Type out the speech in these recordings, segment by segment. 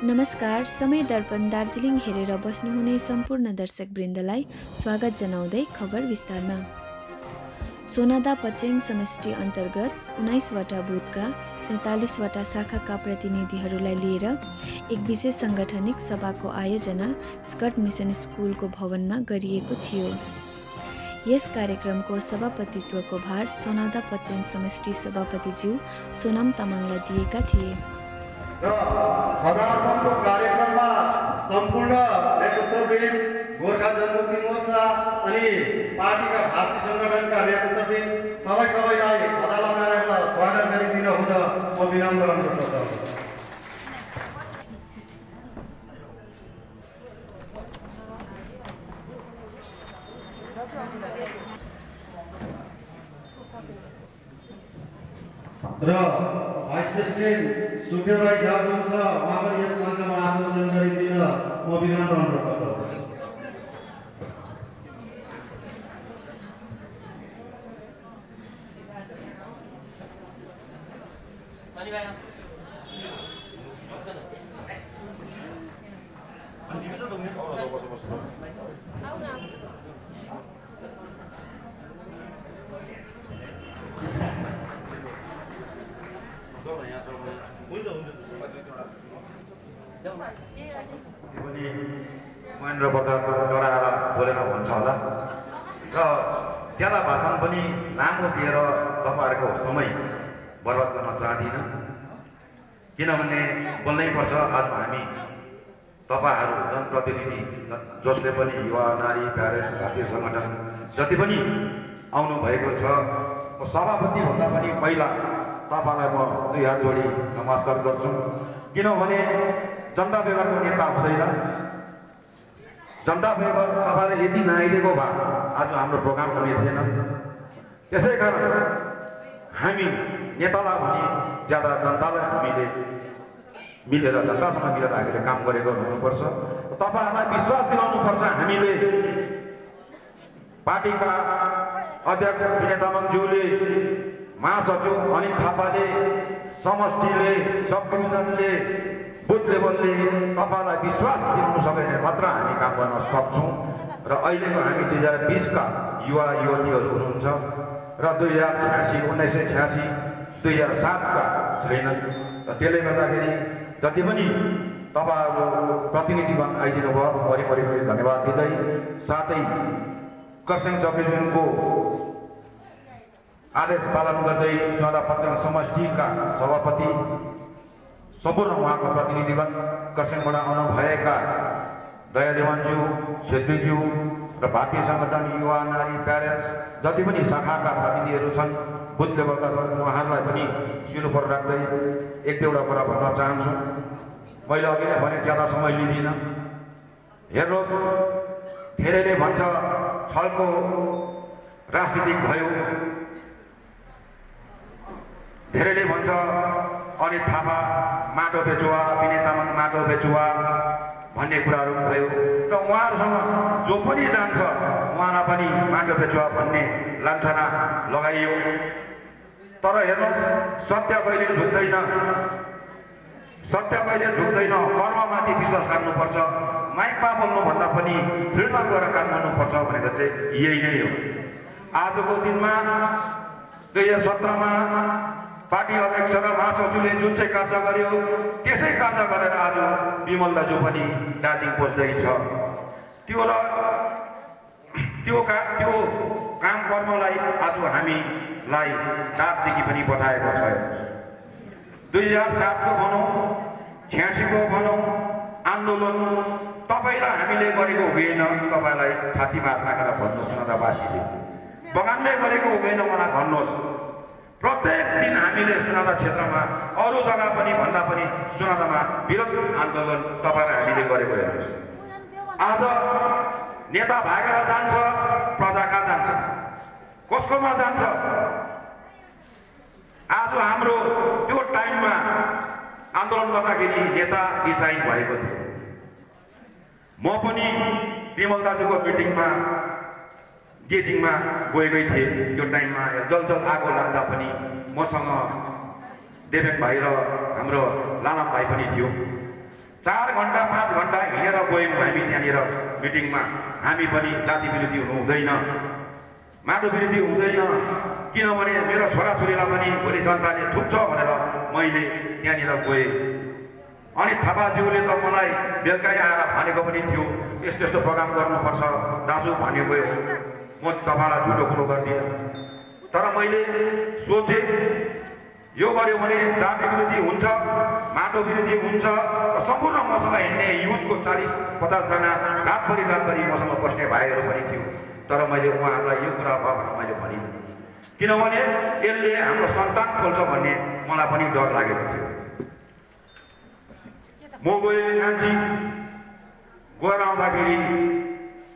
नमस्कार, समय दर्पण दार्जिलिङ हेरेर बस्नुहुने सम्पूर्ण दर्शकवृन्दलाई स्वागत जनाउँदै खबर विस्तारमा। सोनादा पचेङ समष्टि अन्तर्गत 19वटा बुथका 47वटा शाखाका प्रतिनिधिहरूलाई लिएर एक विशेष साङ्गठनिक सभाको आयोजना स्कट मिसन स्कुलको भवनमा गरिएको थियो। यस कार्यक्रमको सभापतित्वको भार सोनादा पचेङ समष्टि सभापतिज्यू सोनाम तामाङलाई दिएका थिए। र खदारपनको कार्यक्रममा सम्पूर्ण नेतृत्ववृन्द, गोर्खा जनमुक्ति मोर्चा अनि पार्टीका भातृ सङ्गठनका नेतृत्ववृन्द सबैलाई खदा लगाएर स्वागत गरिदिन हुन म विनम्र अनुरोध गर्दछु। र भाइस प्रेसिडेन्ट सुखदेव राई साहब हुनुहुन्छ, उहाँ पनि यस मञ्चमा आसन ग्रहण गरिदिन म विनम्र अनुरोध गर्दछु। महेन्द्र बद्दाको डराएर बोलेर भन्छ होला र ज्यादा भाषण पनि लामो दिएर तपाईँहरूको समय बर्बाद गर्न चाहदिनँ, किनभने बोल्नै पर्छ। आज हामी तपाईँहरू जनप्रतिनिधि जसले पनि युवा, नारी, प्यारेन्ट्स, भारतीय सङ्गठन जति पनि आउनुभएको छ, सभापति भन्दा पनि पहिला तपाईँलाई म दुई हात जोडी नमस्कार गर्छु। किनभने जनता बेगरको नेता हुँदैन। जनता बेगर तपाईँले यदि नआइदिएको भए आज हाम्रो प्रोग्राम हुने थिएन। त्यसै कारण हामी नेतालाई भने ज्यादा जनतालाई हामीले मिलेर जनतासँग मिलेर हामीले काम गरेको हुनुपर्छ। तपाईँहरूलाई विश्वास दिलाउनुपर्छ। हामीले पार्टीका अध्यक्ष विनय तामाङज्यूले, महासचिव अनिल थापाले, समष्टिले, सब डिभिजनले, बुथ लेभलले तपाईँलाई विश्वास दिनु सक्यो भने मात्र हामी काम गर्न सक्छौँ। र अहिलेको हामी 2020का युवा युवतीहरू हुनुहुन्छ र 1986, 2007का छैनन्। र त्यसले गर्दाखेरि जति पनि तपाईँहरू प्रतिनिधिगण आइदिनु भयो, वरिपरि पनि धन्यवाद दिँदै, साथै खरसाङ सब डिभिजनको आदेश पालन गर्दै सोनादा पचेङ समष्टिका सभापति सम्पूर्ण उहाँको प्रतिनिधिगण, खरसाङबाट आउनुभएका दया देवानज्यू, छेत्रीज्यू र भारतीय सङ्गठन, युवा, नारी, प्यारेन्ट्स जति पनि शाखाका प्रतिनिधिहरू छन्, बुथ लेभलका छन्, उहाँहरूलाई पनि शिर पर राख्दै एक दुईवटा कुरा भन्न चाहन्छु। मैले अघि नै भने ज्यादा समय लिँदिनँ। हेर्नुहोस्, धेरैले भन्छ छलको राजनीतिक भयो, धेरैले भन्छ अनिल थापा माटो बेचुवा, विनय तामाङ माटो बेचुवा भन्ने कुराहरू भयो र उहाँहरूसँग जो पनि जान्छ उहाँलाई पनि माटो बेचुवा भन्ने लान्छना लगाइयो। तर हेर्नुहोस्, सत्य कहिले झुक्दैन, सत्य कहिले झुक्दैन। कर्ममाथि विश्वास राख्नुपर्छ। माइकमा बोल्नुभन्दा पनि फिल्डमा गएर काम गर्नुपर्छ भनेको चाहिँ यही नै हो। आजको दिनमा 2017मा पार्टी अध्यक्ष र महासचिवले जुन चाहिँ कार्य गर्यो, त्यसै कार्य गरेर आज विमल दाजु पनि दार्जिलिङ पस्दैछ। त्यो काम कर्मलाई आज हामीलाई दार्जिलिङदेखि पनि बचाएको छ। 2007को भनौँ, 86को भनौँ, आन्दोलन तपाईँलाई हामीले गरेको हुँदैन, तपाईँलाई छातीमा हात राखेर भन्नुहोस् सोनादावासीले। बगानले गरेको हुँदैन मलाई भन्नुहोस्। प्रत्येक दिन हामीले सोनादा क्षेत्रमा अरू जग्गा पनि भन्दा पनि सोनादामा विरोध आन्दोलन तपाईँलाई हामीले गरेको हेर्नुहोस्। आज नेता भागेर जान्छ, प्रजा कहाँ जान्छ, कसकोमा जान्छ? आज हाम्रो त्यो टाइममा आन्दोलन गर्दाखेरि नेता डिसाइन भएको थियो। म पनि विमल दाजुको मिटिङमा गेजिङमा गएकै थिएँ। त्यो टाइममा जल आगो लाग्दा पनि मसँग देवेन भाइ र हाम्रो लामा भाइ पनि थियो। 4 घण्टा 5 घण्टा हिँडेर गयौँ हामी त्यहाँनिर मिटिङमा। हामी पनि जाति विरोधी हुनु हुँदैन, माटो विरोधी हुँदैन, किनभने मेरो छोराछोरीलाई पनि भोलि जनताले थुक्छ भनेर मैले त्यहाँनिर गएँ। अनि थापाज्यूले त मलाई बेलुकै आएर भनेको पनि थियो यस्तो यस्तो प्रोग्राम गर्नुपर्छ दाजु भन्ने गयो। म तपाईँलाई झुटो कुरो गर्दिनँ, तर मैले सोचेँ यो गर्यो भने जाति विरोधी हुन्छ, माटो विरोधी हुन्छ र सम्पूर्ण मसँग हिँड्ने युथको 40-50 जना रातभरि मसँग बस्ने भाइहरू पनि थियो। तर मैले उहाँहरूलाई यो कुरा भयो भनेर मैले भनिनँ, किनभने यसले हाम्रो सन्तान खोल्छ भन्ने मलाई पनि डर लागेको थियो। म गएँ नाम्ची, गएर आउँदाखेरि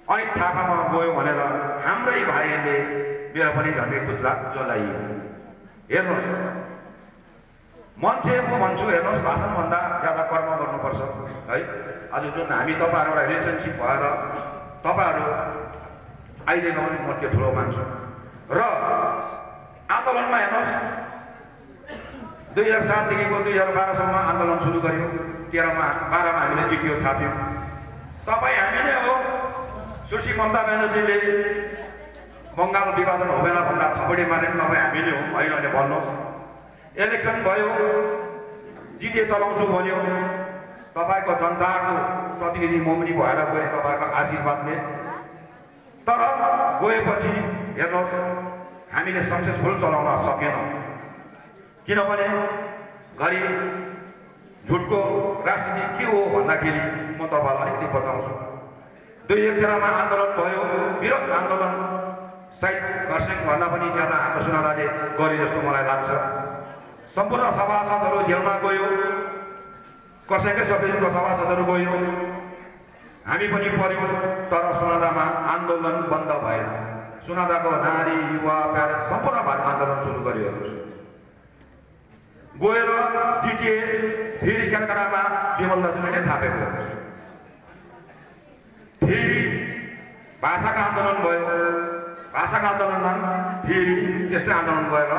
अनि थापामा गयो भनेर हाम्रै भाइहरूले मेरो पनि झन्डै खुच्ला जलाइयो। हेर्नुहोस्, मान्छे म भन्छु हेर्नुहोस्, भाषणभन्दा ज्यादा कर्म गर्नुपर्छ है। आज जुन हामी तपाईँहरूबाट रिलेसनसिप भएर तपाईँहरू आइदिनु पनि म त्यो ठुलो मान्छु। र आन्दोलनमा हेर्नुहोस्, 2007 देखिको 2012सम्म आन्दोलन सुरु गर्यो। 13-12मा हामीले जिटियो थाप्यौँ। तपाईँ हामी नै हो। सुश्री ममता ब्यानर्जीले बङ्गाल विभाजन हुँदैन भन्दा थपडी माने तपाईँ हामी नै हो, होइन भने भन्नुहोस्। इलेक्सन भयो, जिटिए चलाउँछु भन्यो, तपाईँको जनताको प्रतिनिधि म पनि भएर गएँ तपाईँको आशीर्वादले। तर गएपछि हेर्नुहोस्, हामीले सक्सेसफुल चलाउन सकेनौँ, किनभने घरि झुटको राजनीति के हो भन्दाखेरि म तपाईँलाई अलिकति बताउँछु। 2011मा आन्दोलन भयो, विरोध आन्दोलन सायद खरसाङ भन्दा पनि ज्यादा हाम्रो सुनादाले गरे जस्तो मलाई लाग्छ। सम्पूर्ण सभासदहरू जेलमा गयो, खरसाङकै सबैको सभासदहरू गयो, हामी पनि पर्यौँ। तर सुनादामा आन्दोलन बन्द भएन। सुनादाको नारी युवा प्यारेन्ट सम्पूर्ण भाषा आन्दोलन सुरु गर्यो। गएर जिटिए फेरि कलकत्तामा विमल दाजुले थापेको, फेरि भाषाको आन्दोलन भयो। भाषाको आन्दोलनमा फेरि त्यस्तै आन्दोलन गएर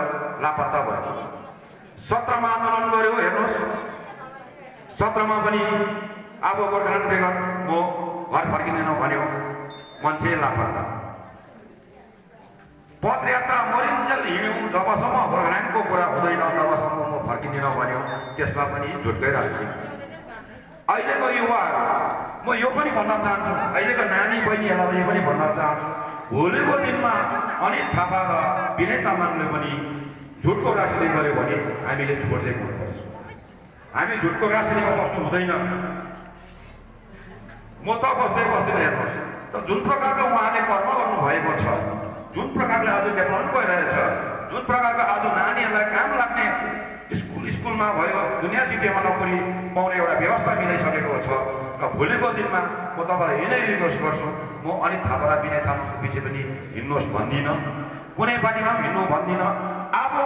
लापत्ता भयो। 17मा आन्दोलन गर्यो। हेर्नुहोस्, 17मा पनि अब गोर्खाल्यान्ड बेगर म घर फर्किँदैन भन्यो, मान्छे लापत्ता। पदयात्रा मरिन्जेल हिँड्यौँ, जबसम्म गोर्खाल्यान्डको कुरा हुँदैन तबसम्म म फर्किँदिनँ भन्यो, त्यसमा पनि झुटकै राजनीति। अहिलेको युवाहरू, म यो पनि भन्न चाहन्छु, अहिलेको नानी बहिनीहरूलाई यो पनि भन्न चाहन्छु, भोलिको दिनमा अनित थापा र विनय तामाङले पनि झुटको राजनीति गर्यो भने हामीले छोड्दै गर्नुपर्छ। हामी झुटको राजनीतिमा बस्नु हुँदैन। म त बस्दैन। हेर्नुहोस् त, जुन प्रकारको उहाँले कर्म गर्नुभएको छ, जुन प्रकारले आज डेभलपमेन्ट भइरहेछ, जुन प्रकारको आज नानीहरूलाई काम लाग्ने स्कुलमा भयो, दुनियाँ जिटिएमा नोकरी पाउने एउटा व्यवस्था मिलाइसकेको छ। र भोलिको दिनमा म तपाईँलाई यही नै रिक्वेस्ट गर्छु, म अनित थापा र विनय तामाङको पछि पनि हिँड्नुहोस् भन्दिनँ, कुनै पार्टीमा पनि हिँड्नु भन्दिनँ। अबको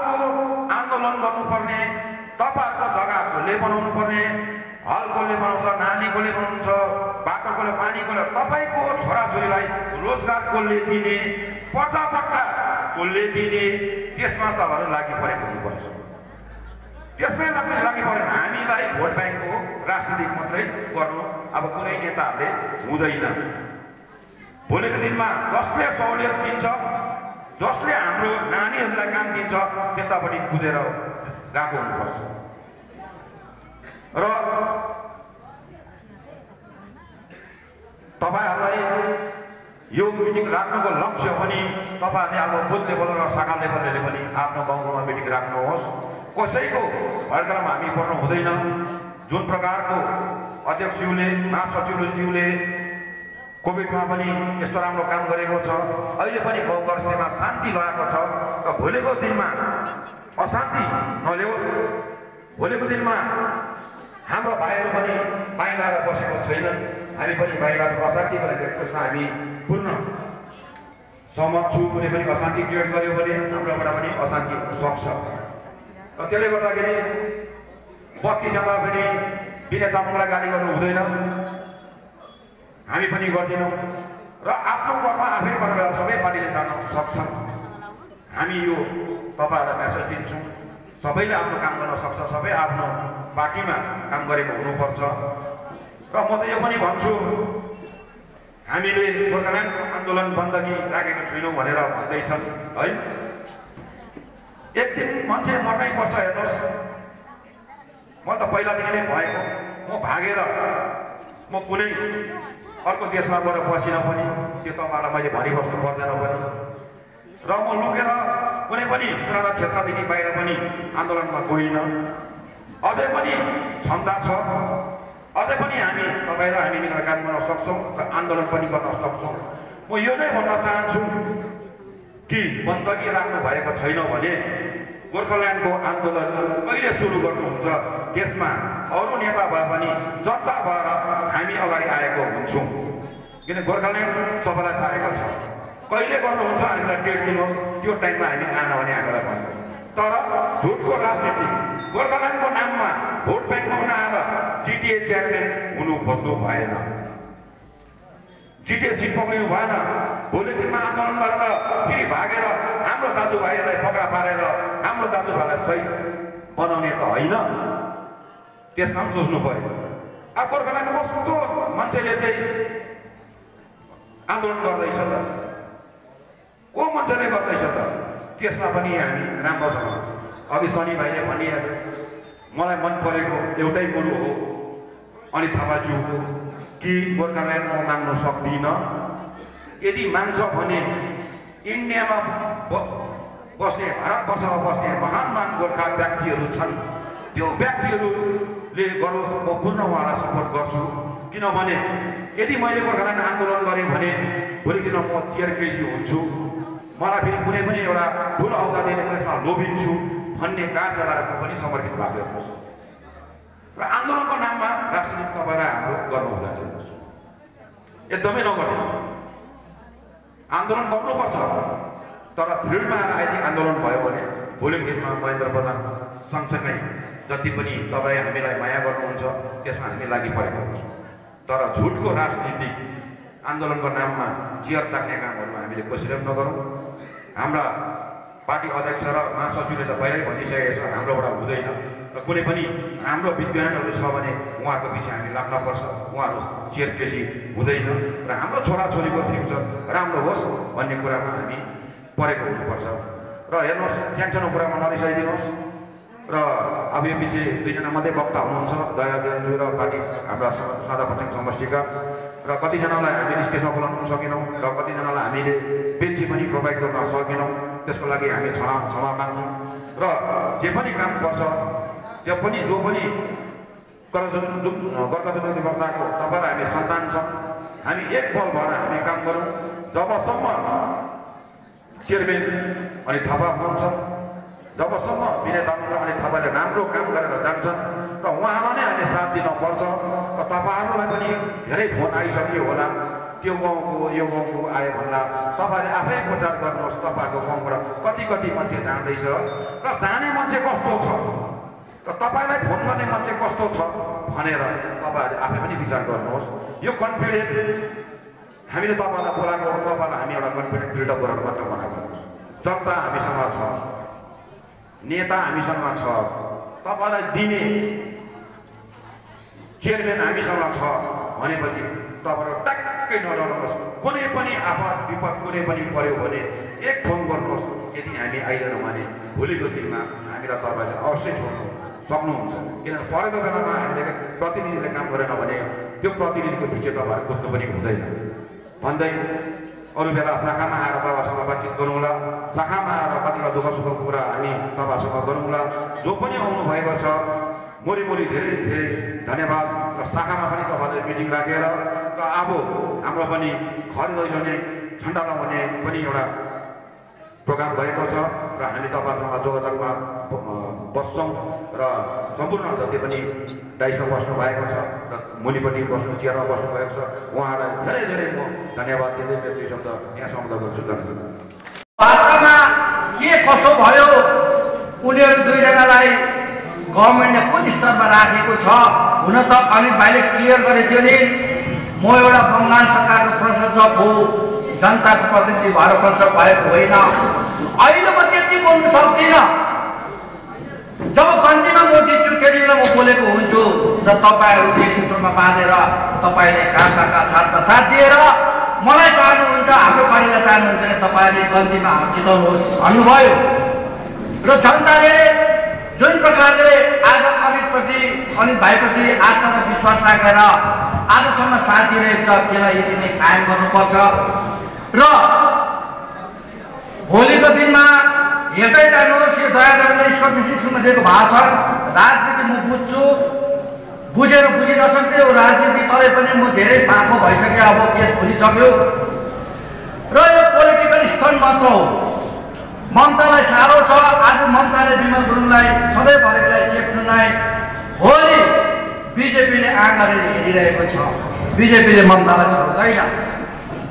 आन्दोलन गर्नुपर्ने तपाईँहरूको जग्गा कसले बनाउनु पर्ने, हल कसले बनाउँछ, नानी कसले बनाउँछ, बाटो कसले, पानी कसले, तपाईँको छोराछोरीलाई रोजगार कसले दिने, पर्जापट्टा कसले दिने, त्यसमा तपाईँहरू लागि परेको हुनुपर्छ। त्यसमै लागि पऱ्यो। हामीलाई भोट ब्याङ्कको राजनीति मात्रै गर्नु अब कुनै नेताहरूले हुँदैन। भोलिको दिनमा जसले सहुलियत दिन्छ, जसले हाम्रो नानीहरूलाई काम दिन्छ, त्यतापट्टि कुदेर गएको हुनुपर्छ। र तपाईँहरूलाई यो मिटिङ राख्नुको लक्ष्य पनि तपाईँहरूले अब बुथ लेभल र शाखा लेभलले पनि आफ्नो गाउँमा मिटिङ राख्नुहोस्। कसैको भडकरामा हामी पर्नु हुँदैन। जुन प्रकारको अध्यक्षज्यूले, महासचिवज्यूले कोभिडमा पनि यस्तो राम्रो काम गरेको छ, अहिले पनि गाउँघरसेमा शान्ति ल्याएको छ। र भोलिको दिनमा अशान्ति नल्याओस्। भोलिको दिनमा हाम्रो भाइहरू पनि बाहिर बसेको छैनन्, हामी पनि बाहिर अशान्ति भनेको त्यसमा हामी पूर्ण सहमत छु। कुनै पनि अशान्ति क्रिएट गर्यो भने हाम्रोबाट पनि अशान्ति हुन सक्छ। र त्यसले गर्दाखेरि बत्ती जाँदा पनि विनय तामाङलाई गाली गर्नु हुँदैन, हामी पनि गर्दैनौँ। र आफ्नो घरमा आफै गरेर सबै पार्टीले जान सक्छन्। हामी यो तपाईँहरूलाई मेसेज दिन्छौँ, सबैले आफ्नो काम गर्न सक्छ, सबै आफ्नो पार्टीमा काम गरेको हुनुपर्छ। र म त यो पनि भन्छु, हामीले गोर्खाल्यान्डको आन्दोलन बन्दगी राखेको छैनौँ भनेर भन्दैछन् है। एक दिन मान्छे मर्नै पर्छ। हेर्नुहोस्, म त पहिलादेखि नै भएको, म भागेर म कुनै अर्को देशमा गएर बसिन पनि, त्यो तपाईँलाई मैले भनिबस्नु पर्दैन पनि, र म लुकेर कुनै पनि सुरक्षा क्षेत्रदेखि बाहिर पनि आन्दोलनमा गइनँ। अझै पनि क्षमता छ, अझै पनि हामी तपाईँ र हामी मिलेर काम गर्न सक्छौँ र आन्दोलन पनि गर्न सक्छौँ। म यो नै भन्न चाहन्छु कि बन्दगी राख्नु भएको छैन भने गोर्खाल्यान्डको आन्दोलन कहिले सुरु गर्नुहुन्छ, त्यसमा अरू नेता भए पनि जनता भएर हामी अगाडि आएको हुन्छौँ। किन गोर्खाल्यान्ड सबैलाई चाहेको छ। कहिले गर्नुहुन्छ हामीलाई डेट दिनुहोस्, त्यो टाइममा हामी आएन भने हामीलाई भन्छौँ। तर झुटको राजनीति, गोर्खाल्यान्डको नाममा भोट ब्याङ्क बनाएर जिटिए चेयरम्यान हुनु खोज्नु भएन, जिटिए सिट पक्रिनु भएन। भोलि दिनमा आन्दोलन गरेर फेरि भागेर हाम्रो दाजुभाइहरूलाई पक्रा पारेर हाम्रो दाजुभाइलाई सही बनाउने त होइन। त्यसमा पनि सोच्नु पर्यो। अब गोर्खाल्यान्डको कस्तो मान्छेले चाहिँ आन्दोलन गर्दैछ त, को मान्छेले गर्दैछ त, त्यसमा पनि हामी राम्रोसँग। अघि शनि भाइले भनिहाल्यो, मलाई मन परेको एउटै कुरो हो अनित थापाज्यू कि गोर्खाल्यान्ड म माग्न सक्दिनँ। यदि माग्छ भने इन्डियामा बस्ने, भारतवर्षमा बस्ने महान महान गोर्खा व्यक्तिहरू छन्, त्यो व्यक्तिहरूले गरोस्, म पूर्ण उहाँलाई सपोर्ट गर्छु। किनभने यदि मैले गोर्खाल्यान्ड आन्दोलन गरेँ भने भोलि दिन म चेयरपेसी हुन्छु, मलाई फेरि कुनै पनि एउटा ठुलो औदा दिने त्यसमा लोभिन्छु भन्ने कार्यलाई पनि समर्पित भएको हुनुहोस्। र आन्दोलनको नाममा राजनीति तपाईँलाई हाम्रो गर्नु हुँदैन, एकदमै नगर्नु। आन्दोलन गर्नुपर्छ, तर फिल्डमा आएर यदि आन्दोलन भयो भने भोलिको दिनमा महेन्द्र प्रधान सँगसँगै जति पनि तपाईँ हामीलाई माया गर्नुहुन्छ त्यसमा हामी लागि परेको हुन्छ। तर झुटको राजनीति आन्दोलनको नाममा चियर ताक्ने कामहरूमा हामीले कसरी पनि नगरौँ। हाम्रा पार्टी अध्यक्ष र महासचिवले त पहिल्यै भनिसकेको छ हाम्रोबाट हुँदैन, र कुनै पनि राम्रो विद्वानहरू छ भने उहाँको पछि हामी लाग्नुपर्छ। उहाँहरू चेयरपेसी हुँदैन र हाम्रो छोराछोरीको फ्युचर राम्रो होस् भन्ने कुरामा हामी परेको हुनुपर्छ। र हेर्नुहोस्, सानसानो कुरामा नरिसाइदिनुहोस्। र अब यो पछि दुईजना मात्रै वक्ता हुनुहुन्छ, दयादेन्जु र पार्टी हाम्रा सादा पश्चिम समष्टिका, र कतिजनालाई हामीले स्टेजमा बोलाउन सकेनौँ र कतिजनालाई हामीले बेन्ची पनि प्रोभाइड गर्न सकेनौँ। त्यसको लागि हामी क्षमा माग्छौँ। र जे पनि काम गर्छ, जो पनि गोर्खा जनमुक्ति मोर्चाको तपाईँलाई हामी सन्तान छौँ, हामी एक बल भएर हामी काम गरौँ। जबसम्म चेयरम्यान अनि थापा हुनुहुन्छ, जबसम्म विनय तामाङ र अनि थापाले राम्रो काम गरेर जान्छन् र उहाँलाई नै हामीले साथ दिनुपर्छ। र तपाईँहरूलाई पनि धेरै फोन आइसक्यो होला, त्यो गाउँको यो गाउँको आयो भन्दा तपाईँले आफै प्रचार गर्नुहोस्, तपाईँहरूको गाउँबाट कति कति मान्छे जाँदैछ र जाने मान्छे कस्तो छ र तपाईँलाई फोन गर्ने मान्छे कस्तो छ भनेर तपाईँहरूले आफै पनि विचार गर्नुहोस्। यो कन्फिडेन्स हामीले तपाईँलाई बोलाएको, तपाईँलाई हामी एउटा कन्फिडेन्स बिल्डअप गरेर मात्र बनाएको। जनता हामीसँग छ, नेता हामीसँग छ, तपाईँलाई दिने चेयरम्यान हामीसँग छ भनेपछि तपाईँहरू ट्याक्कै नडराउनुहोस्। कुनै पनि आपद विपद कुनै पनि पर्यो भने एक फोन गर्नुहोस्। यदि हामी आइदिएनौँ भने भोलिको दिनमा हामीलाई तपाईँले अवश्य छोड्नु सक्नुहुन्छ। किनभने परेको बेलामा हामीले प्रतिनिधिले काम गरेन भने त्यो प्रतिनिधिको पछि तपाईँहरू खोज्नु पनि हुँदैन भन्दै अरू बेला शाखामा आएर तपाईँसँग बातचित गरौँला। शाखामा आएर कतिवटा दुःख सुखको कुरा हामी तपाईँसँग गरौँला। जो पनि आउनुभएको छ मोरी धेरै धेरै धन्यवाद। र शाखामा पनि तपाईँले मिटिङ राखेर र अब हाम्रो पनि घर दैलोले झन्डा लगाउने पनि एउटा प्रोग्राम भएको छ र हामी तपाईँहरूसँग जोगाजोगमा बस्छौँ। र सम्पूर्ण जति पनि दाइसमा बस्नु भएको छ र मुनिपट्टि बस्नु चेयरमा बस्नु भएको छ उहाँलाई धेरै धेरै म धन्यवाद दिँदै मेरो दुई शब्द यहाँ सम्बोधन गर्छु। वास्तवमा के कसो भयो, उनीहरू दुईजनालाई गभर्मेन्टले कुन स्तरमा राखेको छ? हुन त अनित भाइले क्लियर गरेको थियो नि, म एउटा बङ्गाल सरकारको प्रशासक हो, जनताको प्रतिनिधि भएर प्रशासक भएको होइन। अहिले म त्यति बोल्नु सक्दिनँ। जब कन्तीमा म जित्छु जति बेला म बोलेको हुन्छु र तपाईँहरू एक सूत्रमा बाँधेर तपाईँले काका छात्र साथ दिएर मलाई चाहनुहुन्छ, हाम्रो पार्टीलाई चाहनुहुन्छ भने तपाईँले गल्तीमा जिताउनुहोस् भन्नुभयो। र जनताले जुन प्रकारले आज अनित भाइप्रति आस्था र विश्वास राखेर आजसम्म साथ दिइरहेको छ, त्यसलाई यति नै कायम गर्नुपर्छ। र भोलिको दिनमा हेर्दै जानुहोस्, यो दयादेवले स्कट मिसिनमा दिएको भाषण राजनीति म बुझ्छु, बुझेर बुझि नसक्थ्यो राजनीति, तरै पनि म धेरै पाखो भइसक्यो, अब केस भुलिसक्यो। र यो पोलिटिकल स्टन्ट मात्र हो। ममतालाई साह्रो छ। आज ममताले विमल गुरुङलाई सधैँभरिलाई चेप्नु नै भोलि बिजेपीले आँगन हेरिरहेको छ। बिजेपीले ममतालाई छोड्दैन।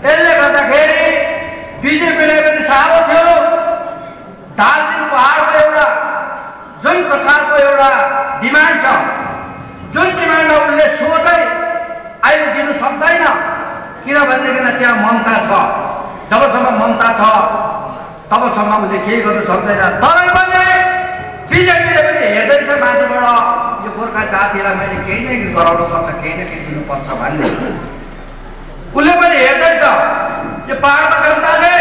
यसले गर्दाखेरि बिजेपीलाई पनि साह्रो थियो। दार्जिलिङ पहाडको एउटा जुन प्रकारको एउटा डिमान्ड छ, जुन डिमान्डलाई उनले सोचै अहिले दिनु सक्दैन, किनभनेदेखि त्यहाँ ममता छ। जबसम्म ममता छ तबसम्म उसले केही गर्नु सक्दैन। तरै पनि बिजेपीले पनि हेर्दैछ माथिबाट यो गोर्खा जातिलाई मैले केही न केही गराउनु पर्छ, केही न केही दिनुपर्छ भन्ने उसले पनि हेर्दैछ। यो पहाडका जनताले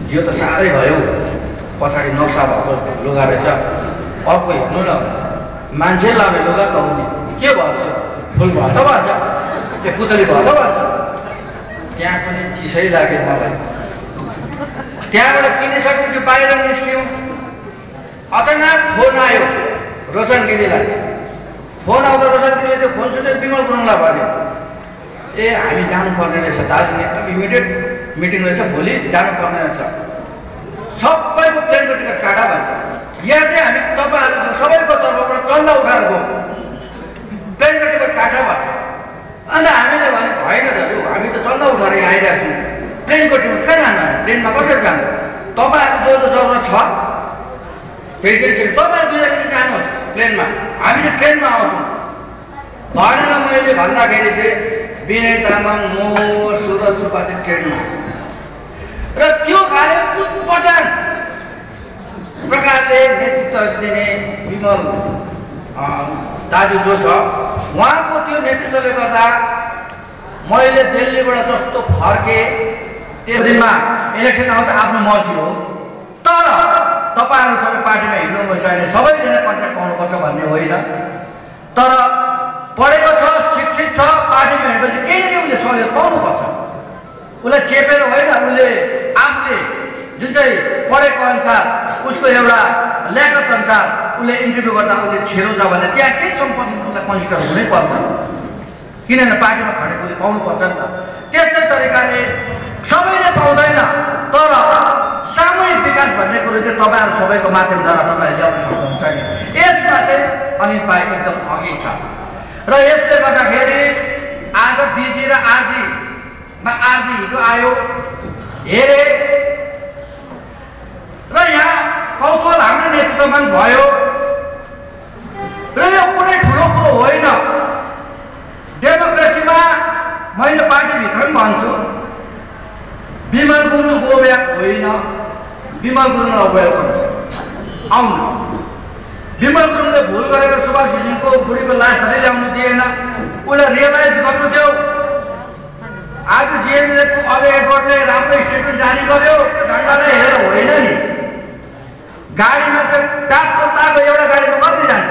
यो त साह्रै भयो, पछाडि नक्सा भएको लुगा रहेछ, अर्को हेर्नु न मान्छे लाउने लुगा त हुने के भयो, फुल भयो त भन्छ, त्यो पुतली भयो त भन्छ। त्यहाँ पनि चिसै लाग्यो मलाई। त्यहाँबाट किनिसकेपछि बाहिर निस्क्यौँ, अचानक फोन आयो रोशन गिरीलाई। फोन आउँदा रोशन गिरीले त्यो फोन सुनेर विमल गुरुङलाई भन्यो, ए हामी जानुपर्ने रहेछ दार्जिलिङ, एकदम इमिडिएट मिटिङ रहेछ, भोलि जानुपर्ने रहेछ, सबैको प्लेनको टिकट काटा भन्छ। यहाँ चाहिँ हामी तपाईँहरू सबैको तर्फबाट चल्ला उठाएर गयौँ, प्लेनको टिकट काटा भन्छ। अन्त हामीले भने होइन दाजु, हामी त चल्ला उठाएर आइरहेको छौँ, प्लेनको टिकट कहाँ जानु, प्लेनमा कसरी जानु, तपाईँहरू जो जरुरत छ प्रेसिडेन्ट तपाईँहरू दुईजना चाहिँ जानुहोस् प्लेनमा, हामी चाहिँ ट्रेनमा आउँछौँ भनेर मैले भन्दाखेरि चाहिँ विनय तामाङ, म, सुरज सुब्बा चाहिँ ट्रेनमा। र त्यो खाले उटपटाङ प्रकारले नेतृत्व दिने विमल दाजु जो छ, उहाँको त्यो नेतृत्वले गर्दा मैले दिल्लीबाट जस्तो फर्केँ त्यो दिनमा इलेक्सन आउँछ आफ्नो मर्जी हो, तर तपाईँहरू सबै पार्टीमा हिँड्नुहुन्छ भने सबैजना कन्ट्याक्ट पाउनुपर्छ भन्ने होइन। तर पढेको छ, शिक्षित छ, पार्टीमा हिँडेपछि केही न केही उसले सहयोग पाउनुपर्छ। उसलाई चेपेर होइन, उसले आफूले जुन चाहिँ पढेको अनुसार उसको एउटा ल्याकत अनुसार उसले इन्टरभ्यू गर्दा उसले छेरो छ भने त्यहाँ केही सम्पत्ति उसलाई कन्सिडर हुनैपर्छ, किनभने पार्टीमा खटेको उसले पाउनुपर्छ नि त। त्यस्तै तरिकाले सबैले पाउँदैन, तर सामूहिक विकास भन्ने कुरो चाहिँ तपाईँहरू सबैको माध्यमद्वारा तपाईँले ल्याउन सक्नुहुन्छ नि। यसमा चाहिँ अनित भाइ एकदम अघि छ। र यसले गर्दाखेरि आज बिजी र आरजीमा आरजी हिजो आयो हेरे र यहाँ कौतूहल हाम्रो नेतृत्वमा भयो। र यो कुनै ठुलो कुरो होइन। डेमोक्रेसीमा मैले पार्टीभित्र पनि भन्छु, विमल गुरुङ गोब्याक होइन, विमल गुरुङलाई वेलकम छ, आउनु। विमल गुरुङले भुल गरेर सुभाष घिसिङको बुढीको लास धरि ल्याउनु दिएन, उसलाई रियलाइज गर्नु थियो। आज जिएमएलएको अजय एडवर्डले राम्रो स्टेटमेन्ट जारी गर्यो, झन्डालाई हेरेर होइन नि। गाडीमा त ताको एउटा गाडीमा कति जान्छ,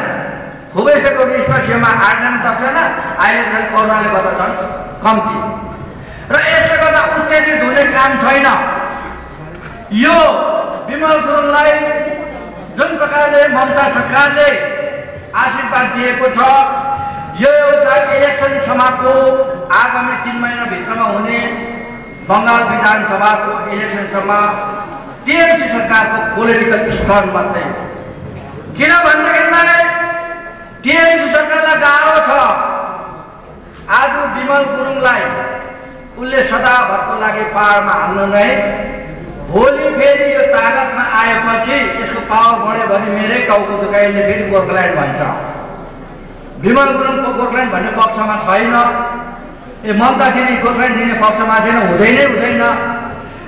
खुबैसको निष्पक्षमा 8जना 10जना, अहिले झन् कोरोनाले गर्दा झन् कम्ती। र यसले गर्दा उत्तेजित हुने काम छैन। यो विमल गुरुङलाई जुन प्रकारले ममता सरकारले आशीर्वाद दिएको छ, यो एउटा इलेक्सन समाजको आगामी 3 महिनाभित्रमा हुने बङ्गाल विधानसभाको इलेक्सनसम्म टिएमसी सरकारको पोलिटिकल स्टन्ट मात्रै हो। किनभनेदेखिलाई टिएमसी सरकारलाई गाह्रो छ। आज विमल गुरुङलाई उसले सदाभरको लागि पाहाडमा हाल्नु नै, भोलि फेरि यो तागतमा आएपछि यसको पावर बढ्यो भने मेरै टाउको दुखाइले फेरि गोर्खाल्यान्ड भन्छ। विमल गुरुङको गोर्खाल्यान्ड भन्ने पक्षमा छैन, ए ममता दिदी गोर्खाल्यान्ड दिने पक्षमा छैन, हुँदैन।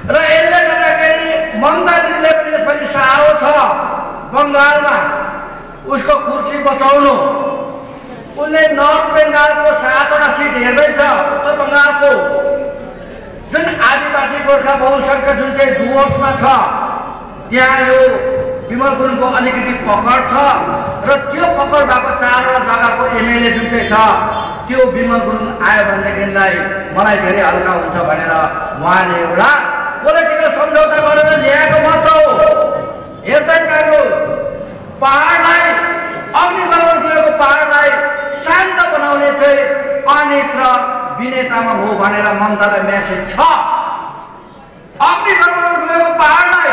र यसले गर्दाखेरि ममता दिदीले पनि यसपालि साह्रो छ। बङ्गालमा उसको कुर्सी बचाउनु। उसले नर्थ बेङ्गालको 7वटा सिट हेर्दैछ। उत्तर बङ्गालको जुन आदिवासी गोर्खा बहुसङ्ख्या जुन चाहिँ डुवर्समा छ त्यहाँ यो विमल गुरुङको अलिकति पकड छ र त्यो पकड भएको 4वटा जग्गाको एमएलए जुन चाहिँ छ त्यो विमल गुरुङ आयो भनेदेखिलाई मलाई धेरै हल्का हुन्छ भनेर उहाँले एउटा पोलिटिकल सम्झौता गरेर ल्याएको मात्र हो। हेर्दै गर्नुहोस्, पहाडलाई अग्निगर्भ दिएको पहाडलाई शान्त बनाउने चाहिँ अनित र विनय तामाङ हो भनेर ममतालाई मेसेज छ। अग्निगर्भ दिएको पहाडलाई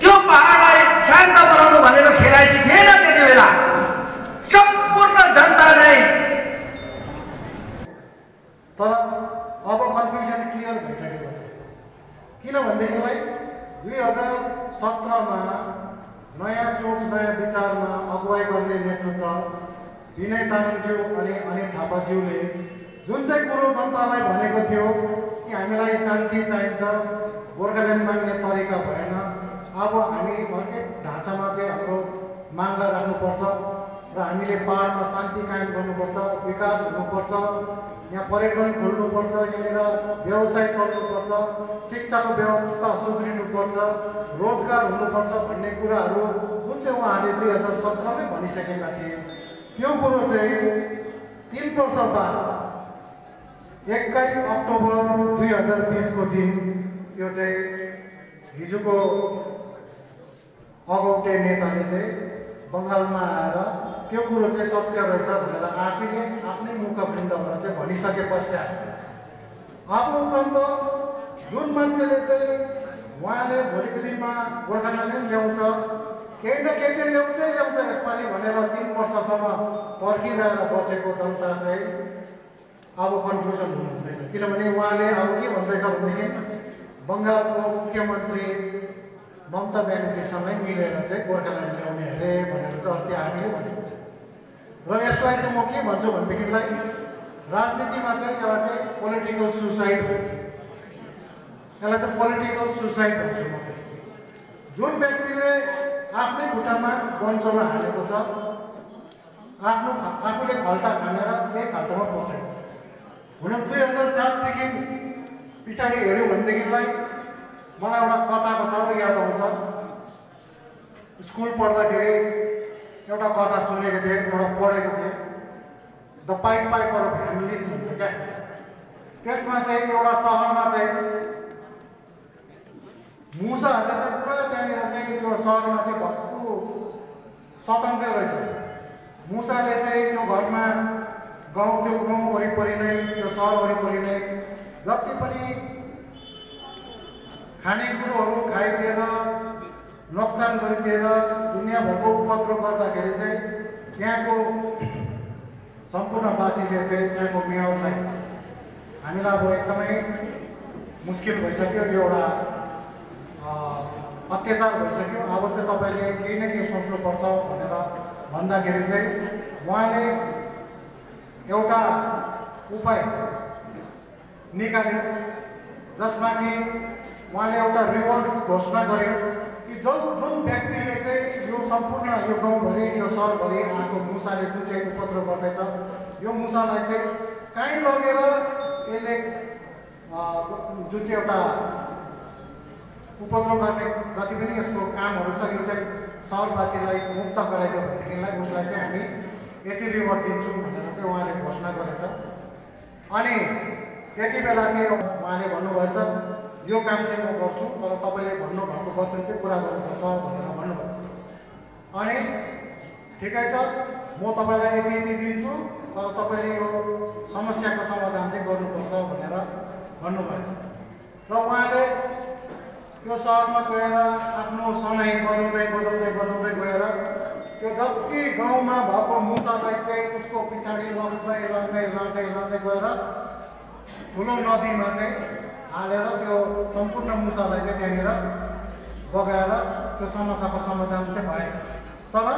त्यो पहाडलाई शान्त बनाउनु भनेर खेलाइची थिएन त्यति बेला। सम्पूर्ण जनता नै तर अब कन्फ्युजन क्लियर भइसकेको छ। किनभनेदेखिलाई 2017मा नयाँ सोच नयाँ विचारमा अगुवाई गर्ने नेतृत्व विनय तामाङज्यू अनि अनित थापाज्यूले जुन चाहिँ कुरो जनतालाई भनेको थियो कि हामीलाई शान्ति चाहिन्छ, गोर्खाल्यान्ड माग्ने तरिका भएन, अब हामी अर्कै ढाँचामा चाहिँ हाम्रो मागलाई राख्नुपर्छ र हामीले पहाडमा शान्ति कायम गर्नुपर्छ, विकास हुनुपर्छ, यहाँ पर्यटन खोल्नुपर्छ, यहाँनिर व्यवसाय चल्नुपर्छ, शिक्षाको व्यवस्था सुध्रिनुपर्छ, रोजगार हुनुपर्छ भन्ने कुराहरू जुन चाहिँ उहाँले 2017मै भनिसकेका थिए त्यो कुरो चाहिँ 3 वर्ष बाद 21 अक्टोबर 2020को दिन यो चाहिँ हिजोको अगौटे नेताले चाहिँ बङ्गालमा आएर त्यो कुरो चाहिँ सत्य रहेछ भनेर आफैले आफ्नै मुखवृन्दबाट चाहिँ भनिसके पश्चात अब उपरान्त जुन मान्छेले चाहिँ उहाँले भोलिको दिनमा गोर्खाल्यान्ड ल्याउँछ, केही न केही चाहिँ ल्याउँछ यसपालि भनेर 3 वर्षसम्म पर्खिरहेर बसेको जनता चाहिँ अब कन्फ्युजन हुनु हुँदैन। किनभने उहाँले अब के भन्दैछ भनेदेखि बङ्गालको मुख्यमन्त्री ममता ब्यानर्जीसँगै मिलेर चाहिँ गोर्खाल्यान्ड ल्याउने अरे भनेर चाहिँ अस्ति हामीले भनेको छ। र यसलाई चाहिँ म के भन्छु भनेदेखिलाई राजनीतिमा चाहिँ यसलाई चाहिँ पोलिटिकल सुसाइड भन्छ। यसलाई चाहिँ पोलिटिकल सुसाइड भन्छु म चाहिँ। जुन व्यक्तिले आफ्नै खुट्टामा बन्चौला हालेको छ, आफूले खल्टा खानेर त्यही खाल्टामा बसेको छ। हुन 2007देखि पछाडि हेऱ्यौँ भनेदेखिलाई मलाई एउटा कथाको साह्रो याद आउँछ। स्कुल पढ्दाखेरि एउटा कथा सुनेको थिएँ, एउटा पढेको थिएँ, द पाइट पाइपर अफ ह्यामलिन भन्थ्यो क्या। त्यसमा चाहिँ एउटा सहरमा चाहिँ मुसाहरूले चाहिँ पुरा त्यहाँनिर चाहिँ त्यो सहरमा चाहिँ भक्कु सताउँदै रहेछ। मुसाले चाहिँ त्यो घरमा त्यो गाउँ वरिपरि नै त्यो सहर वरिपरि नै जति पनि खानेकुरोहरू खाइदिएर नोक्सान गरिदिएर दुनियाँभरको उपद्रव गर्दाखेरि चाहिँ त्यहाँको सम्पूर्णवासीले चाहिँ त्यहाँको मेयरलाई हामीलाई अब एकदमै मुस्किल भइसक्यो, यो एउटा अत्याचार भइसक्यो, अब चाहिँ तपाईँले केही न केही सोच्नुपर्छ भनेर भन्दाखेरि चाहिँ उहाँले एउटा उपाय निकाल्यो जसमा कि उहाँले एउटा रिवार्ड घोषणा गर्यो कि जुन व्यक्तिले चाहिँ यो सम्पूर्ण यो गाउँभरि यो सहरभरि आएको मुसाले जुन चाहिँ उपद्रव गर्दैछ यो मुसालाई चाहिँ कहीँ लगेर यसले जुन चाहिँ एउटा उपद्रव गर्ने जति पनि यसको कामहरू छ यो चाहिँ सहरवासीलाई मुक्त गराइदियो भनेदेखिलाई उसलाई चाहिँ हामी यति रिवार्ड दिन्छौँ भनेर चाहिँ उहाँले घोषणा गरेछ। अनि त्यति बेला चाहिँ उहाँले भन्नुभएछ यो काम चाहिँ म गर्छु तर तपाईँले भन्नुभएको वचन चाहिँ पुरा गर्नुपर्छ भनेर भन्नुभएछ। अनि ठिकै छ म तपाईँलाई यति यति दिन्छु तर तपाईँले यो समस्याको समाधान चाहिँ गर्नुपर्छ भनेर भन्नुभएछ। र उहाँले त्यो सहरमा गएर आफ्नो सनाई बजाउँदै गएर त्यो जति गाउँमा भएको मुसालाई चाहिँ उसको पछाडि लाँदै गएर ठुलो नदीमा चाहिँ हालेर त्यो सम्पूर्ण मुसालाई चाहिँ त्यहाँनिर बगाएर त्यो समस्याको समाधान चाहिँ भएछ। तर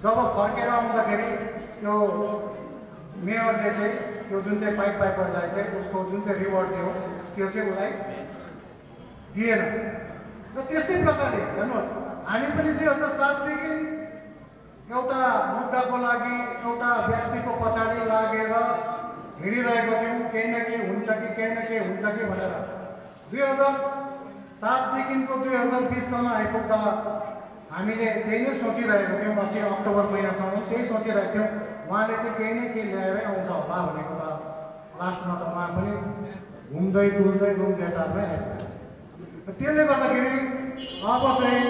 जब फर्केर आउँदाखेरि त्यो मेयरले चाहिँ त्यो जुन चाहिँ पाइट पाइपरलाई चाहिँ उसको जुन चाहिँ रिवार्ड दियो त्यो चाहिँ उसलाई दिएन। र त्यस्तै प्रकारले हेर्नुहोस् हामी पनि 2007 देखि एउटा मुद्दाको लागि एउटा व्यक्तिको पछाडि लागेर हिँडिरहेको थियौँ, केही न केही हुन्छ कि भनेर 2007 देखिको 2020 सम्म आइपुग्दा हामीले त्यही नै सोचिरहेको थियौँ। अस्ति अक्टोबर महिनासम्म त्यही सोचिरहेको थियौँ उहाँले चाहिँ केही न केही ल्याएरै आउँछ होला भनेको त लास्टमा त उहाँ पनि घुम्दै डुल्दै रुम थिएटरमै आइपुग्छ। त्यसले गर्दाखेरि अब चाहिँ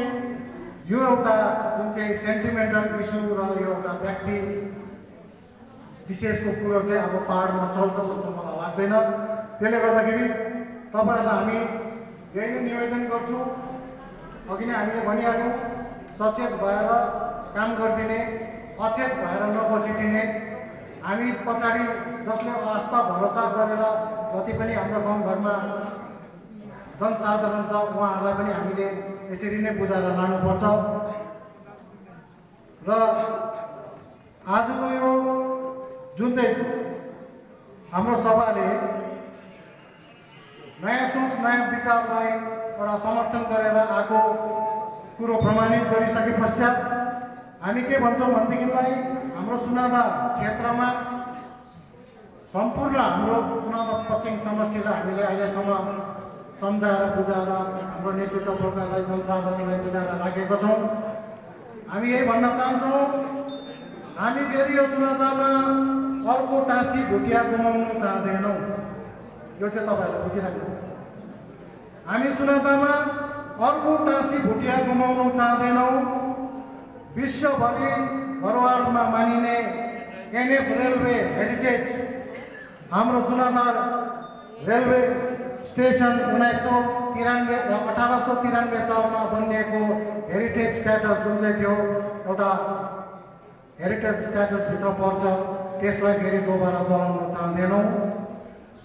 यो एउटा जुन चाहिँ सेन्टिमेन्टल इस्यु र यो एउटा व्यक्ति विशेषको कुरो चाहिँ अब पाहाडमा चल्छ जस्तो मलाई लाग्दैन। त्यसले गर्दाखेरि तपाईँहरूलाई हामी यही नै निवेदन गर्छु, अघि नै हामीले भनिहाल्यौँ, सचेत भएर काम गरिदिने, अचेत भएर नबसिदिने। हामी पछाडि जसले आस्था भरोसा गरेर जति पनि हाम्रो गाउँघरमा जनसाधारण छ उहाँहरूलाई पनि हामीले यसरी नै बुझाएर लानुपर्छ। र आजको यो जुन चाहिँ हाम्रो सभाले नयाँ सोच नयाँ विचारलाई एउटा समर्थन गरेर आएको कुरो प्रमाणित गरिसके पश्चात हामी के भन्छौँ भनेदेखिलाई हाम्रो सुनादा क्षेत्रमा सम्पूर्ण हाम्रो सुनादा पश्चिम समष्टिलाई हामीले अहिलेसम्म सम्झाएर बुझाएर हाम्रो नेतृत्व वर्गलाई जनसाधारणलाई बुझाएर राखेका छौँ। हामी यही भन्न चाहन्छौँ, हामी फेरि यो सुनादामा अर्को टाँसी भुटिया गुमाउनु चाहँदैनौँ। यो चाहिँ तपाईँहरूले बुझिराख्नुपर्छ। हामी सुनादामा अर्को टाँसी भुटिया गुमाउनु चाहँदैनौँ। विश्वभरि धरोहरमा मानिने एनएफ रेलवे हेरिटेज हाम्रो सुनादा रेलवे स्टेसन 1893 सालमा बनिएको हेरिटेज स्ट्याटस जुन चाहिँ थियो एउटा हेरिटेज स्ट्याटसभित्र पर्छ, त्यसलाई फेरि दोबारा चलाउन चाहँदैनौँ।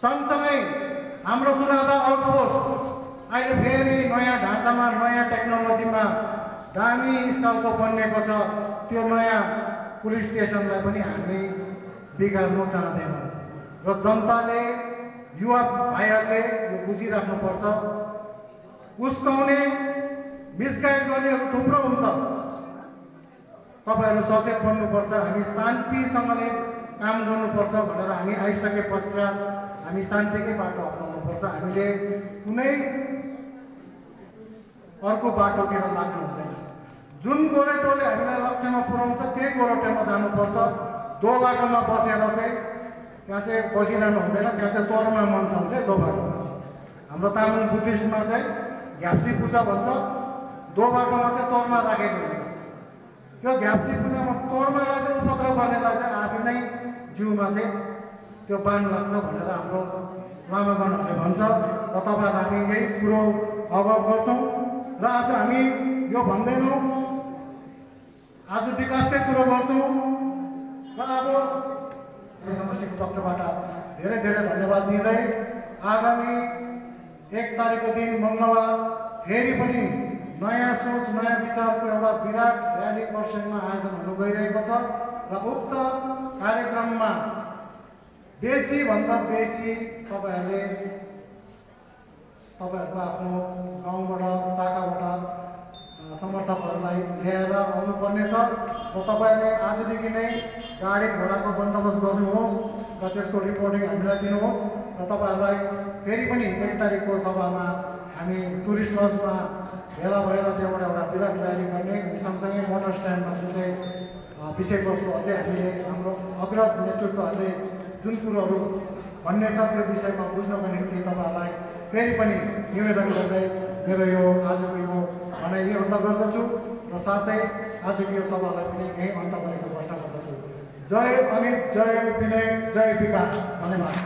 सँगसँगै हाम्रो सुनादा आउटपोस्ट अहिले फेरि नयाँ ढाँचामा नयाँ टेक्नोलोजीमा दामी स्थलको बनिएको छ, त्यो नयाँ पुलिस स्टेसनलाई पनि हामी बिगार्नु चाहँदैनौँ। र जनताले युवा भाइहरूले यो बुझिराख्नुपर्छ, उस्काउने मिसगाइड गर्नेहरू थुप्रो हुन्छ। तपाईँहरू सचेत बन्नुपर्छ, हामी शान्तिसँगले काम गर्नुपर्छ भनेर हामी आइसके पश्चात हामी शान्तिकै बाटो अप्नाउनुपर्छ। हामीले कुनै अर्को बाटोतिर लाग्नु हुँदैन। जुन गोरेटोले हामीलाई लक्ष्यमा पुर्याउँछ त्यही गोरेटोमा जानुपर्छ। दो बाटोमा बसेर चाहिँ त्यहाँ चाहिँ बसिरहनु हुँदैन, त्यहाँ चाहिँ तोरमा मञ्च हुन्छ। दो बाटोमा चाहिँ हाम्रो तामाङ बुद्धिस्टमा चाहिँ घ्याप्सी पूजा भन्छ, दो बाटोमा चाहिँ तोरमा राखेको हुन्छ। त्यो घ्याप्सी पूजामा तोर्मालाई चाहिँ उपद्रव गर्नेलाई चाहिँ आफै नै जिउमा चाहिँ त्यो बान लाग्छ भनेर हाम्रो लामागणहरूले भन्छ। र तपाईँहरूलाई हामी यही कुरो अवगत गर्छौँ। र आज हामी यो भन्दैनौँ, आज विकासकै कुरो गर्छौँ। र अब समष्टिको पक्षबाट धेरै धेरै धन्यवाद दिँदै आगामी 1 तारिकको दिन मङ्गलबार फेरि पनि नयाँ सोच नयाँ विचारको एउटा विराट र्याली खरसाङमा आयोजन हुन गइरहेको छ। र उक्त कार्यक्रममा बेसीभन्दा बेसी तपाईँहरूको आफ्नो गाउँबाट शाखाबाट समर्थकहरूलाई ल्याएर आउनुपर्नेछ। र तपाईँहरूले आजदेखि नै गाडी घोडाको बन्दोबस्त गर्नुहोस् र त्यसको रिपोर्टिङ हामीलाई दिनुहोस्। र तपाईँहरूलाई फेरि पनि 1 तारिकको सभामा हामी टुरिस्ट लजमा भेला भएर त्यहाँबाट एउटा विराट र्याली गर्ने, सँगसँगै मोटर स्ट्यान्डमा जुन चाहिँ विषयवस्तु अझै हामीले हाम्रो अग्रज नेतृत्वहरूले जुन कुरोहरू भन्ने छ त्यो विषयमा बुझ्नको निम्ति तपाईँहरूलाई फेरि पनि निवेदन गर्दै मेरो यो आजको यो भनाइ यही अन्त गर्दछु। र साथै आजको यो सभालाई पनि यही अन्त गरेको घोषणा गर्दछु। जय अनित, जय विनय, जय विकास। धन्यवाद।